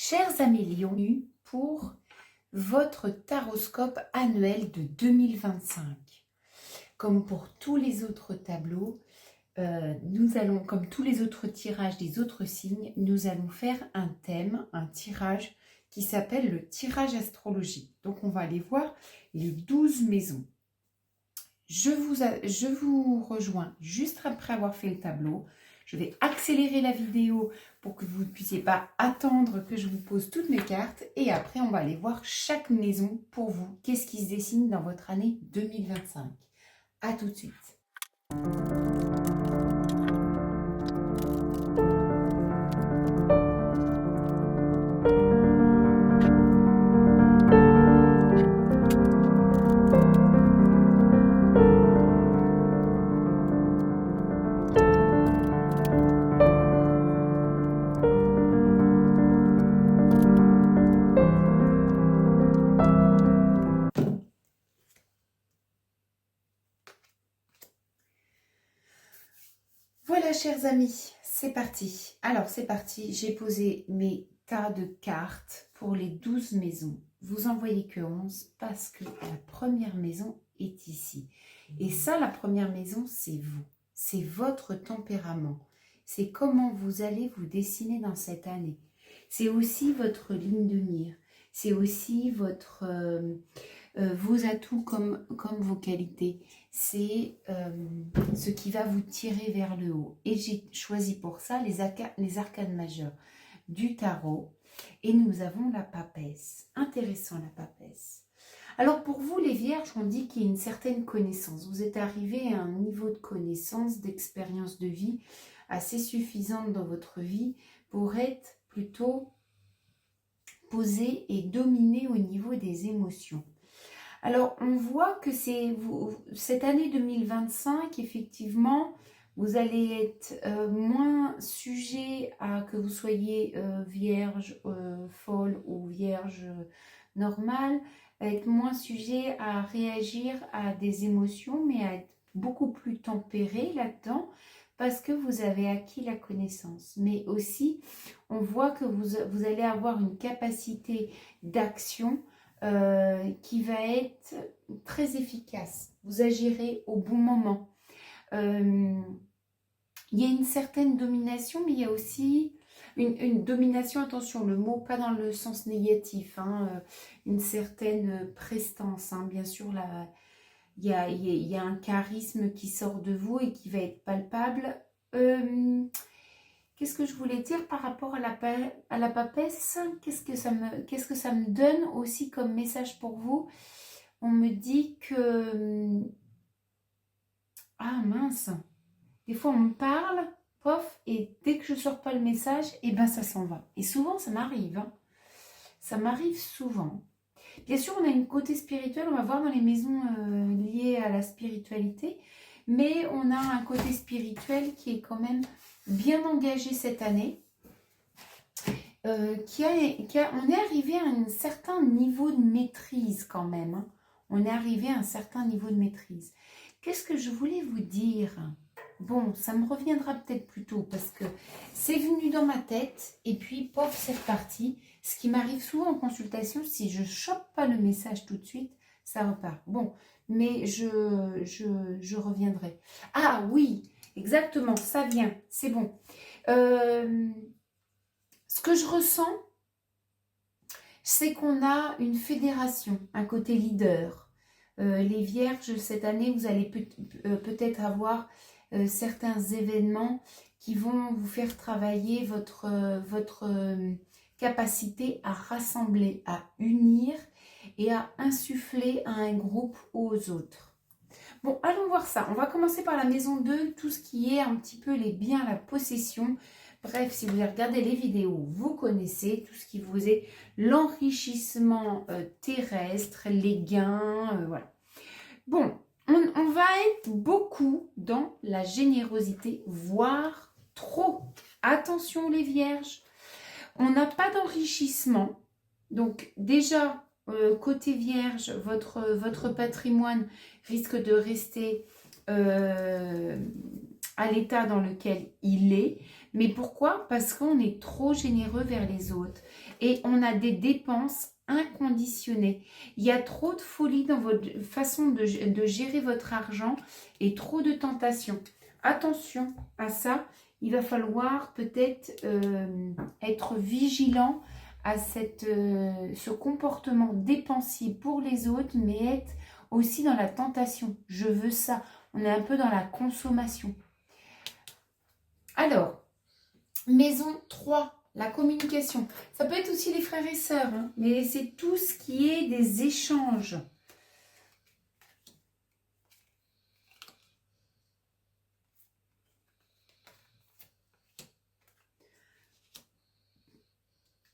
Chers amis Lions, pour votre taroscope annuel de 2025. Comme pour tous les autres tableaux, nous allons, comme tous les autres tirages des autres signes, nous allons faire un thème, un tirage qui s'appelle le tirage astrologique. Donc on va aller voir les 12 maisons. Je vous rejoins juste après avoir fait le tableau. Je vais accélérer la vidéo pour que vous ne puissiez pas attendre que je vous pose toutes mes cartes. Et après, on va aller voir chaque maison pour vous. Qu'est-ce qui se dessine dans votre année 2025? À tout de suite. Voilà, chers amis, c'est parti. Alors, c'est parti. J'ai posé mes tas de cartes pour les 12 maisons. Vous en voyez que 11 parce que la première maison est ici. Et ça, la première maison, c'est vous. C'est votre tempérament. C'est comment vous allez vous dessiner dans cette année. C'est aussi votre ligne de mire. C'est aussi votre... vos atouts comme vos qualités, c'est ce qui va vous tirer vers le haut. Et j'ai choisi pour ça les arcanes majeures du tarot. Et nous avons la papesse. Intéressant, la papesse. Alors pour vous, les vierges, on dit qu'il y a une certaine connaissance. Vous êtes arrivé à un niveau de connaissance, d'expérience de vie assez suffisante dans votre vie pour être plutôt posé et dominé au niveau des émotions. Alors, on voit que c'est cette année 2025, effectivement, vous allez être moins sujet à que vous soyez vierge folle ou vierge normale, être moins sujet à réagir à des émotions, mais à être beaucoup plus tempéré là-dedans, parce que vous avez acquis la connaissance. Mais aussi, on voit que vous allez avoir une capacité d'action qui va être très efficace. Vous agirez au bon moment. Il y a une certaine domination, mais il y a aussi une domination, attention, le mot pas dans le sens négatif, hein, une certaine prestance. Hein, bien sûr, il y a un charisme qui sort de vous et qui va être palpable. Qu'est-ce que je voulais dire par rapport à la papesse? Qu'est-ce que ça me donne aussi comme message pour vous? On me dit que... Ah mince! Des fois on me parle, pof, et dès que je ne sors pas le message, et ben ça s'en va. Et souvent ça m'arrive. Hein. Ça m'arrive souvent. Bien sûr, on a une côté spirituel, on va voir dans les maisons liées à la spiritualité, mais on a un côté spirituel qui est quand même bien engagé cette année. On est arrivé à un certain niveau de maîtrise quand même. Hein. On est arrivé à un certain niveau de maîtrise. Qu'est-ce que je voulais vous dire? Bon, ça me reviendra peut-être plus tôt parce que c'est venu dans ma tête et puis, pof, c'est reparti. Ce qui m'arrive souvent en consultation, si je ne chope pas le message tout de suite, ça repart. Bon, mais je reviendrai. Ah oui, exactement, ça vient, c'est bon. Ce que je ressens, c'est qu'on a une fédération, un côté leader. Les vierges, cette année, vous allez peut-être avoir certains événements qui vont vous faire travailler votre capacité à rassembler, à unir et à insuffler à un groupe ou aux autres. Bon, allons voir ça. On va commencer par la maison 2, tout ce qui est un petit peu les biens, la possession. Bref, si vous avez regardé les vidéos, vous connaissez tout ce qui vous est l'enrichissement terrestre, les gains, voilà. Bon, on va être beaucoup dans la générosité, voire trop. Attention les vierges, on n'a pas d'enrichissement. Donc déjà, côté vierge, votre patrimoine risque de rester à l'état dans lequel il est. Mais pourquoi? Parce qu'on est trop généreux vers les autres et on a des dépenses inconditionnées. Il y a trop de folie dans votre façon de gérer votre argent et trop de tentations. Attention à ça, il va falloir peut-être être vigilant à ce comportement dépensier pour les autres, mais être aussi dans la tentation. Je veux ça. On est un peu dans la consommation. Alors, maison 3, la communication. Ça peut être aussi les frères et sœurs, hein, mais c'est tout ce qui est des échanges.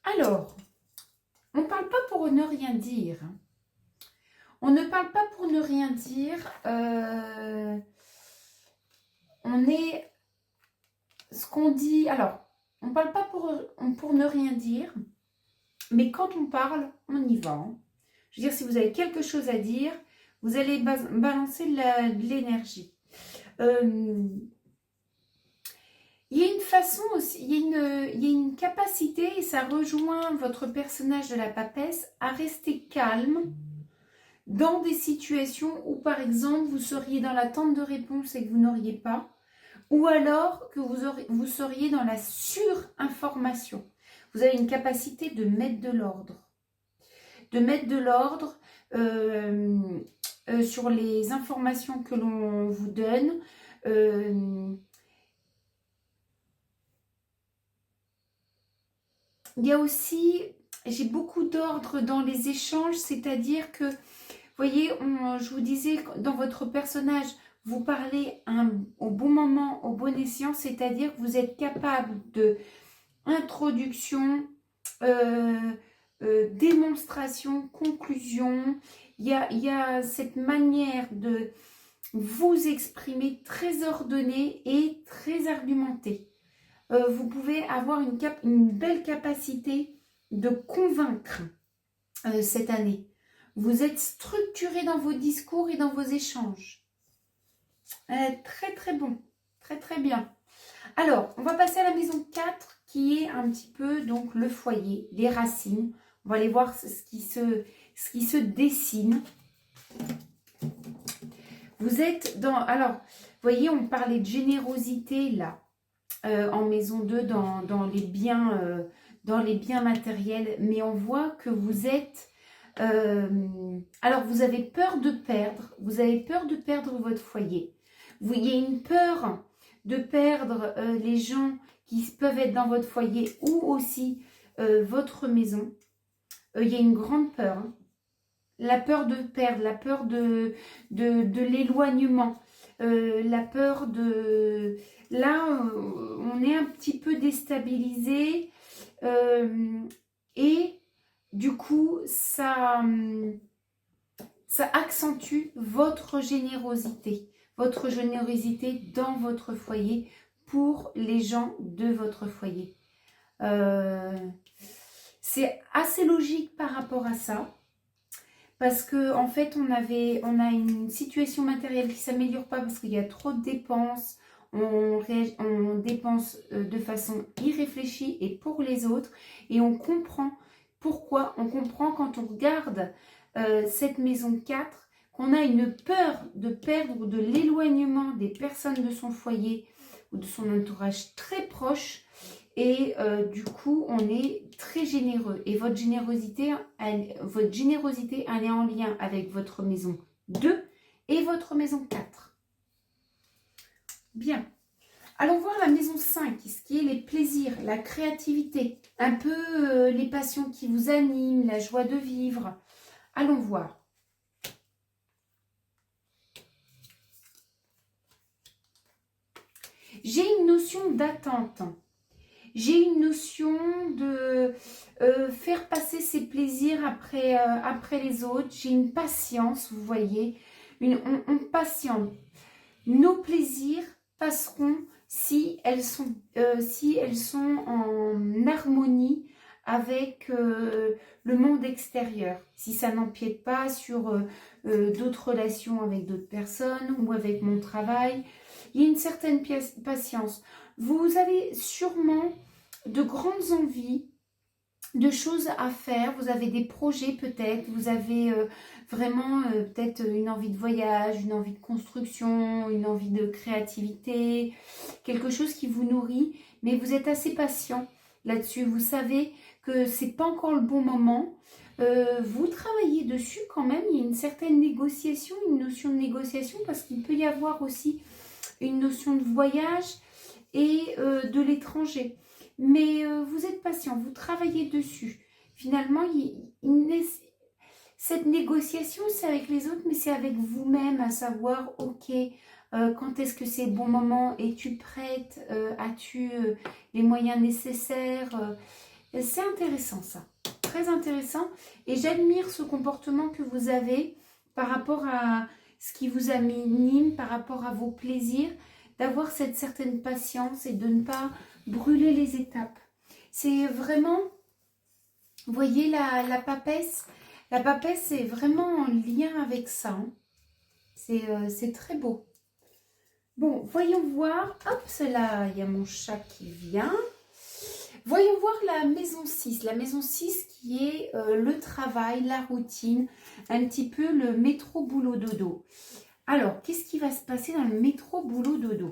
Alors, on ne parle pas pour ne rien dire. On ne parle pas pour ne rien dire. On est... Ce qu'on dit... Alors, on ne parle pas pour ne rien dire. Mais quand on parle, on y va. Hein. Je veux dire, si vous avez quelque chose à dire, vous allez balancer de l'énergie. Il y a une façon aussi, il y a une capacité, et ça rejoint votre personnage de la papesse, à rester calme dans des situations où, par exemple, vous seriez dans l'attente de réponse et que vous n'auriez pas, ou alors que vous seriez dans la surinformation. Vous avez une capacité de mettre de l'ordre. De mettre de l'ordre sur les informations que l'on vous donne. Il y a aussi, j'ai beaucoup d'ordre dans les échanges, c'est-à-dire que, vous voyez, je vous disais, dans votre personnage, vous parlez au bon moment, au bon escient, c'est-à-dire que vous êtes capable de introduction, démonstration, conclusion. Il y a cette manière de vous exprimer très ordonnée et très argumentée. Vous pouvez avoir une belle capacité de convaincre cette année. Vous êtes structuré dans vos discours et dans vos échanges. Très très bon, très très bien. Alors, on va passer à la maison 4 qui est un petit peu donc le foyer, les racines. On va aller voir ce qui se dessine. Vous êtes dans... Alors, vous voyez, on parlait de générosité là. En maison 2 dans les biens matériels, mais on voit que vous êtes alors vous avez peur de perdre votre foyer, il y a une peur de perdre les gens qui peuvent être dans votre foyer ou aussi votre maison. Il y a une grande peur, hein. La peur de perdre, la peur de l'éloignement, la peur de... Là, on est un petit peu déstabilisé et du coup, ça accentue votre générosité dans votre foyer pour les gens de votre foyer. C'est assez logique par rapport à ça. Parce que en fait, on a une situation matérielle qui ne s'améliore pas parce qu'il y a trop de dépenses. On dépense de façon irréfléchie et pour les autres. Et on comprend pourquoi. On comprend quand on regarde cette maison 4 qu'on a une peur de perdre ou de l'éloignement des personnes de son foyer ou de son entourage très proche. Et du coup, on est très généreux. Et votre générosité, elle est en lien avec votre maison 2 et votre maison 4. Bien. Allons voir la maison 5, ce qui est les plaisirs, la créativité, un peu les passions qui vous animent, la joie de vivre. Allons voir. J'ai une notion d'attente. J'ai une notion de faire passer ses plaisirs après les autres. J'ai une patience, vous voyez. On patiente. Nos plaisirs passeront si elles sont en harmonie avec le monde extérieur. Si ça n'empiète pas sur d'autres relations avec d'autres personnes ou avec mon travail. Il y a une certaine patience. Vous avez sûrement de grandes envies, de choses à faire. Vous avez des projets peut-être, vous avez vraiment peut-être une envie de voyage, une envie de construction, une envie de créativité, quelque chose qui vous nourrit, mais vous êtes assez patient là-dessus. Vous savez que c'est pas encore le bon moment. Vous travaillez dessus quand même, il y a une certaine négociation, une notion de négociation, parce qu'il peut y avoir aussi une notion de voyage et de l'étranger. Mais vous êtes patient, vous travaillez dessus. Finalement, cette négociation, c'est avec les autres, mais c'est avec vous-même, à savoir, ok, quand est-ce que c'est le bon moment? Es-tu prête? As-tu les moyens nécessaires? C'est intéressant ça, très intéressant. Et j'admire ce comportement que vous avez par rapport à ce qui vous anime, par rapport à vos plaisirs, d'avoir cette certaine patience et de ne pas brûler les étapes. C'est vraiment, vous voyez la papesse est vraiment en lien avec ça. Hein. C'est très beau. Bon, voyons voir. Hop, c'est là, il y a mon chat qui vient. Voyons voir la maison 6. La maison 6 qui est le travail, la routine, un petit peu le métro boulot dodo. Alors, qu'est-ce qui va se passer dans le métro boulot dodo?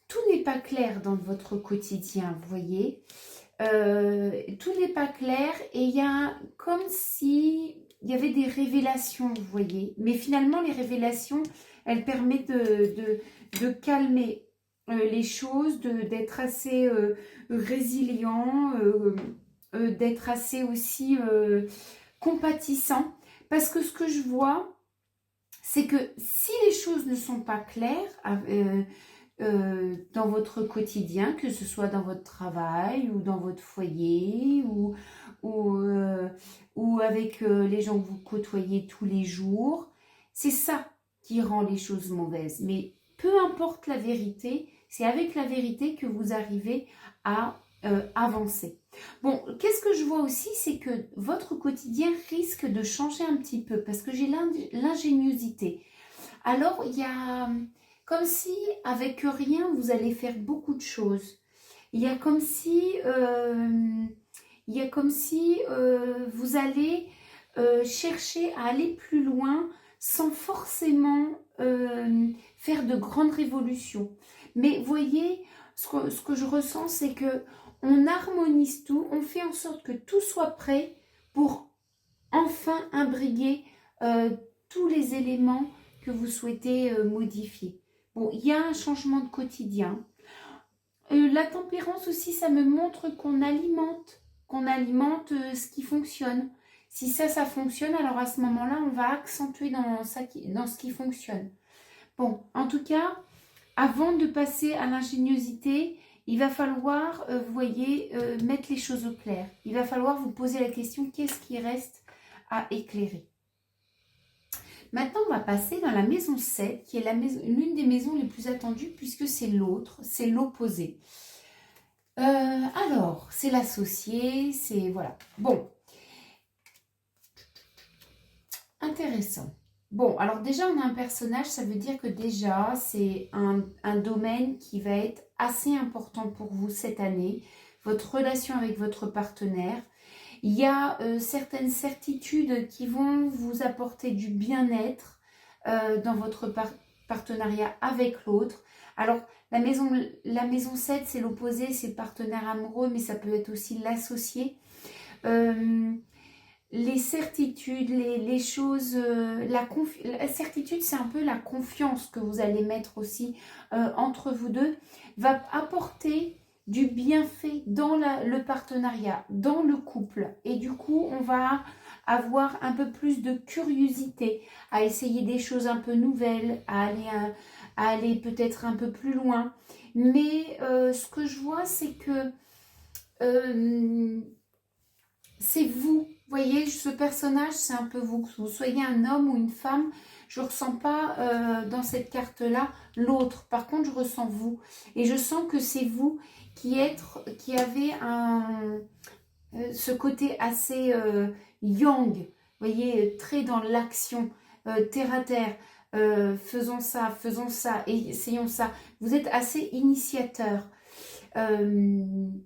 Tout n'est pas clair dans votre quotidien, vous voyez. Tout n'est pas clair et il y a comme si il y avait des révélations, vous voyez. Mais finalement, les révélations, elles permettent de calmer les choses, d'être assez résilient, d'être assez aussi compatissant. Parce que ce que je vois, c'est que si les choses ne sont pas claires dans votre quotidien, que ce soit dans votre travail ou dans votre foyer ou avec les gens que vous côtoyez tous les jours, c'est ça qui rend les choses mauvaises. Mais peu importe la vérité, c'est avec la vérité que vous arrivez à avancer. Bon, qu'est-ce que je vois aussi, c'est que votre quotidien risque de changer un petit peu parce que j'ai l'ingéniosité. Alors, il y a comme si, avec rien, vous allez faire beaucoup de choses. Il y a comme si, vous allez chercher à aller plus loin sans forcément faire de grandes révolutions. Mais voyez, ce que je ressens, c'est que on harmonise tout, on fait en sorte que tout soit prêt pour enfin imbriguer tous les éléments que vous souhaitez modifier. Bon, il y a un changement de quotidien. La tempérance aussi, ça me montre qu'on alimente ce qui fonctionne. Si ça fonctionne, alors à ce moment-là, on va accentuer dans ce qui fonctionne. Bon, en tout cas, avant de passer à l'ingéniosité, il va falloir, vous voyez, mettre les choses au clair. Il va falloir vous poser la question, qu'est-ce qui reste à éclairer? Maintenant, on va passer dans la maison 7, qui est l'une des maisons les plus attendues, puisque c'est l'autre, c'est l'opposé. Alors, c'est l'associé, c'est... Voilà. Bon. Intéressant. Bon, alors déjà, on a un personnage, ça veut dire que déjà, c'est un domaine qui va être assez important pour vous cette année. Votre relation avec votre partenaire. Il y a certaines certitudes qui vont vous apporter du bien-être dans votre partenariat avec l'autre. Alors, la maison 7, c'est l'opposé, c'est le partenaire amoureux, mais ça peut être aussi l'associé. Les certitudes, les choses, la certitude, c'est un peu la confiance que vous allez mettre aussi entre vous deux, va apporter du bienfait dans le partenariat, dans le couple. Et du coup, on va avoir un peu plus de curiosité à essayer des choses un peu nouvelles, à aller peut-être un peu plus loin. Mais ce que je vois, c'est que c'est vous. Vous voyez, ce personnage, c'est un peu vous. Que vous soyez un homme ou une femme, je ne ressens pas dans cette carte-là l'autre. Par contre, je ressens vous. Et je sens que c'est vous qui avez ce côté assez yang. Vous voyez, très dans l'action, terre à terre, faisons ça, essayons ça. Vous êtes assez initiateur.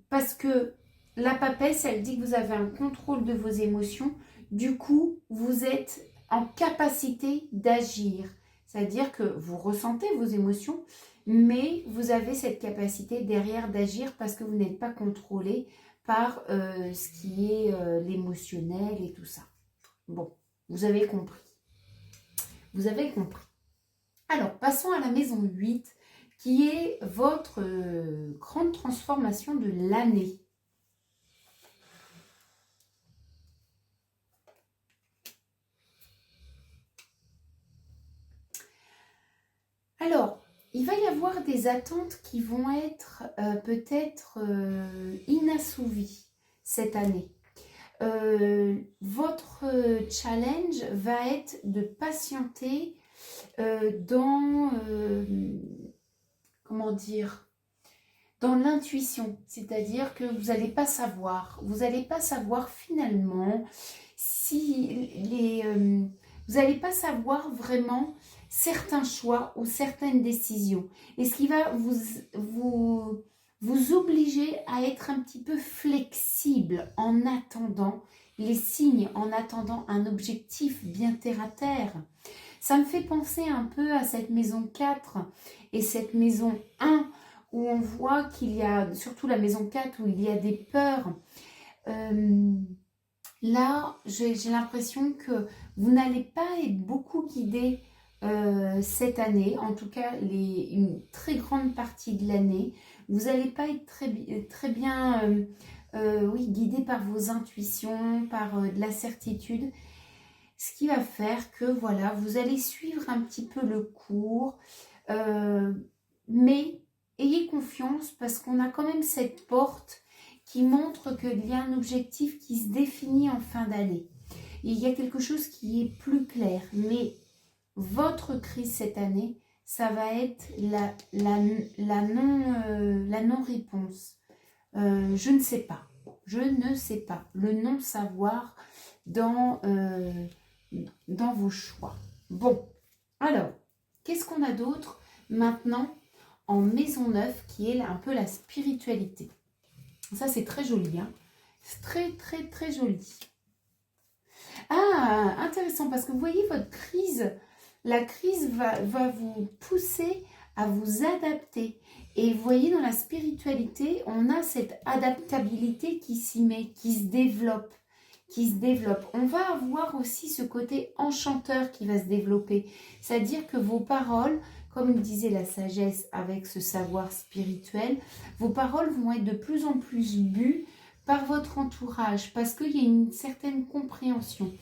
Parce que la papesse, elle dit que vous avez un contrôle de vos émotions. Du coup, vous êtes en capacité d'agir. C'est-à-dire que vous ressentez vos émotions, mais vous avez cette capacité derrière d'agir parce que vous n'êtes pas contrôlé par ce qui est l'émotionnel et tout ça. Bon, vous avez compris. Vous avez compris. Alors, passons à la maison 8, qui est votre grande transformation de l'année. Alors, il va y avoir des attentes qui vont être peut-être inassouvies cette année. Votre challenge va être de patienter dans, comment dire, dans l'intuition. C'est-à-dire que vous n'allez pas savoir finalement si vous n'allez pas savoir vraiment certains choix ou certaines décisions. Et ce qui va vous obliger à être un petit peu flexible en attendant les signes, en attendant un objectif bien terre à terre. Ça me fait penser un peu à cette maison 4 et cette maison 1 où on voit qu'il y a, surtout la maison 4 où il y a des peurs. Là, j'ai l'impression que vous n'allez pas être beaucoup guidé cette année, en tout cas une très grande partie de l'année. Vous n'allez pas être très bien oui, guidé par vos intuitions, par de la certitude. Ce qui va faire que voilà, vous allez suivre un petit peu le cours, mais ayez confiance parce qu'on a quand même cette porte qui montre qu'il y a un objectif qui se définit en fin d'année. Il y a quelque chose qui est plus clair, mais votre crise cette année, ça va être la non-réponse. Je ne sais pas. Je ne sais pas. Le non-savoir dans vos choix. Bon, alors, qu'est-ce qu'on a d'autre maintenant en maison 9 qui est un peu la spiritualité? Ça, c'est très joli. Hein, c'est très, très, très joli. Ah, intéressant, parce que vous voyez votre crise, la crise va vous pousser à vous adapter. Et vous voyez, dans la spiritualité, on a cette adaptabilité qui s'y met, qui se développe. On va avoir aussi ce côté enchanteur qui va se développer. C'est-à-dire que vos paroles, comme disait la sagesse avec ce savoir spirituel, vos paroles vont être de plus en plus bues par votre entourage parce qu'il y a une certaine compréhension,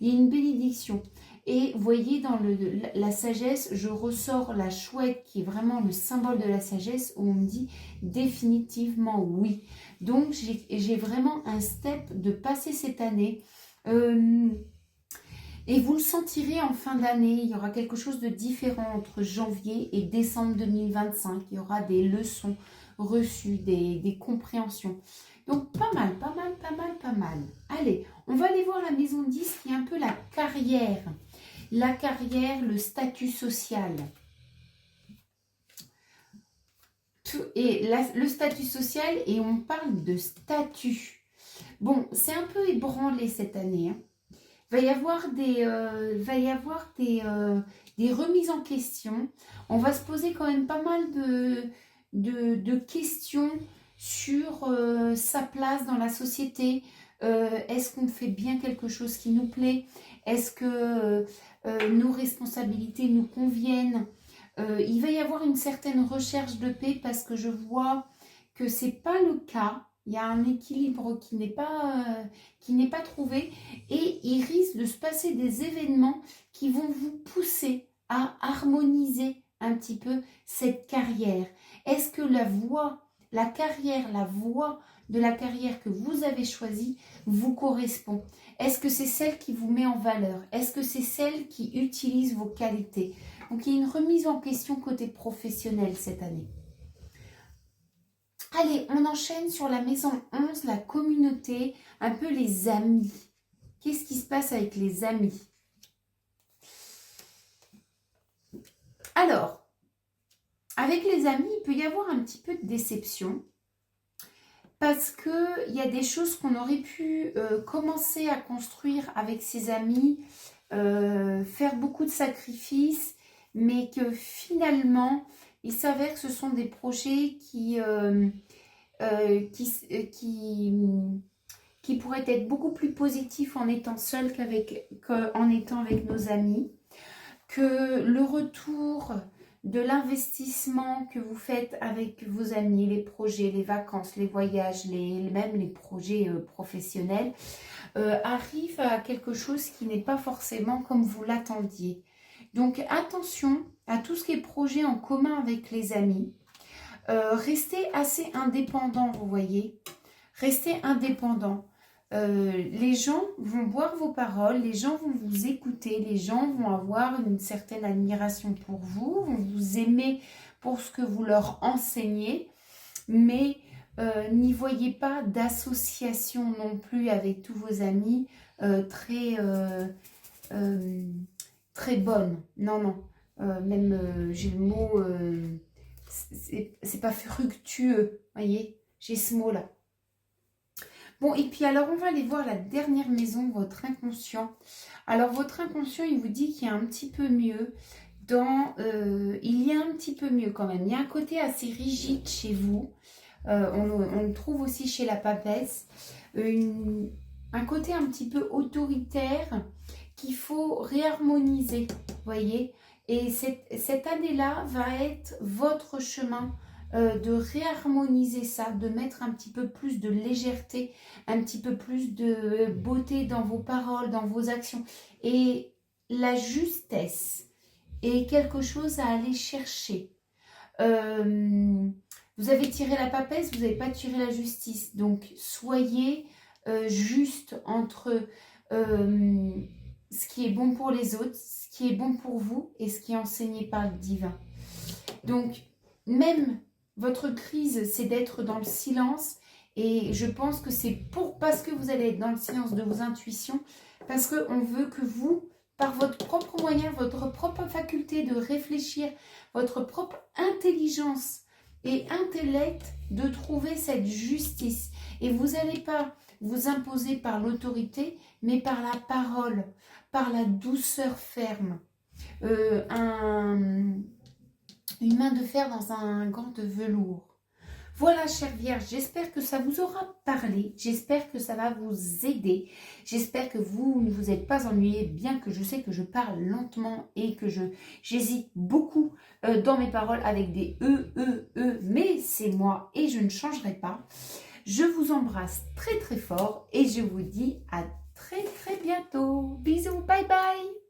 il y a une bénédiction. Et vous voyez, dans la sagesse, je ressors la chouette qui est vraiment le symbole de la sagesse où on me dit définitivement oui. Donc, j'ai vraiment un step de passer cette année. Et vous le sentirez en fin d'année. Il y aura quelque chose de différent entre janvier et décembre 2025. Il y aura des leçons reçues, des compréhensions. Donc, pas mal. Allez, on va aller voir la maison 10 qui est un peu la carrière. La carrière, le statut social. Et le statut social, et on parle de statut. Bon, c'est un peu ébranlé cette année. Hein. Il va y avoir des remises en question. On va se poser quand même pas mal de questions sur sa place dans la société. Est-ce qu'on fait bien quelque chose qui nous plaît? Est-ce que nos responsabilités nous conviennent? Il va y avoir une certaine recherche de paix parce que je vois que ce n'est pas le cas. Il y a un équilibre qui n'est pas trouvé et il risque de se passer des événements qui vont vous pousser à harmoniser un petit peu cette carrière. Est-ce que la voie de la carrière que vous avez choisie vous correspond? Est-ce que c'est celle qui vous met en valeur? Est-ce que c'est celle qui utilise vos qualités? Donc, il y a une remise en question côté professionnel cette année. Allez, on enchaîne sur la maison 11, la communauté, un peu les amis. Qu'est-ce qui se passe avec les amis? Alors, avec les amis, il peut y avoir un petit peu de déception parce qu'il y a des choses qu'on aurait pu commencer à construire avec ses amis, faire beaucoup de sacrifices, mais que finalement, il s'avère que ce sont des projets qui pourraient être beaucoup plus positifs en étant seuls qu'en étant avec nos amis, que le retour de l'investissement que vous faites avec vos amis, les projets, les vacances, les voyages, même les projets professionnels, arrive à quelque chose qui n'est pas forcément comme vous l'attendiez. Donc attention à tout ce qui est projet en commun avec les amis. Restez assez indépendant, vous voyez. Restez indépendant. Les gens vont boire vos paroles, les gens vont vous écouter, les gens vont avoir une certaine admiration pour vous, vont vous aimer pour ce que vous leur enseignez, mais n'y voyez pas d'association non plus avec tous vos amis très bonne. Non, non. J'ai le mot, c'est pas fructueux, voyez, j'ai ce mot-là. Bon, et puis alors, on va aller voir la dernière maison, votre inconscient. Alors, votre inconscient, il vous dit qu'il y a un petit peu mieux. Il y a un petit peu mieux quand même. Il y a un côté assez rigide chez vous. On le trouve aussi chez la papesse. Un côté un petit peu autoritaire qu'il faut réharmoniser, voyez. Et cette année-là va être votre chemin de réharmoniser ça, de mettre un petit peu plus de légèreté, un petit peu plus de beauté dans vos paroles, dans vos actions. Et la justesse est quelque chose à aller chercher. Vous avez tiré la papesse, vous n'avez pas tiré la justice. Donc, soyez juste entre ce qui est bon pour les autres, ce qui est bon pour vous et ce qui est enseigné par le divin. Donc, même votre crise, c'est d'être dans le silence. Et je pense que c'est parce que vous allez être dans le silence de vos intuitions, parce qu'on veut que vous, par votre propre moyen, votre propre faculté de réfléchir, votre propre intelligence et intellect, de trouver cette justice. Et vous n'allez pas vous imposer par l'autorité, mais par la parole, par la douceur ferme. Une main de fer dans un gant de velours. Voilà, chère Vierge, j'espère que ça vous aura parlé, j'espère que ça va vous aider, j'espère que vous ne vous êtes pas ennuyé, bien que je sais que je parle lentement et que j'hésite beaucoup dans mes paroles avec des mais c'est moi et je ne changerai pas. Je vous embrasse très très fort et je vous dis à très très bientôt. Bisous, bye bye.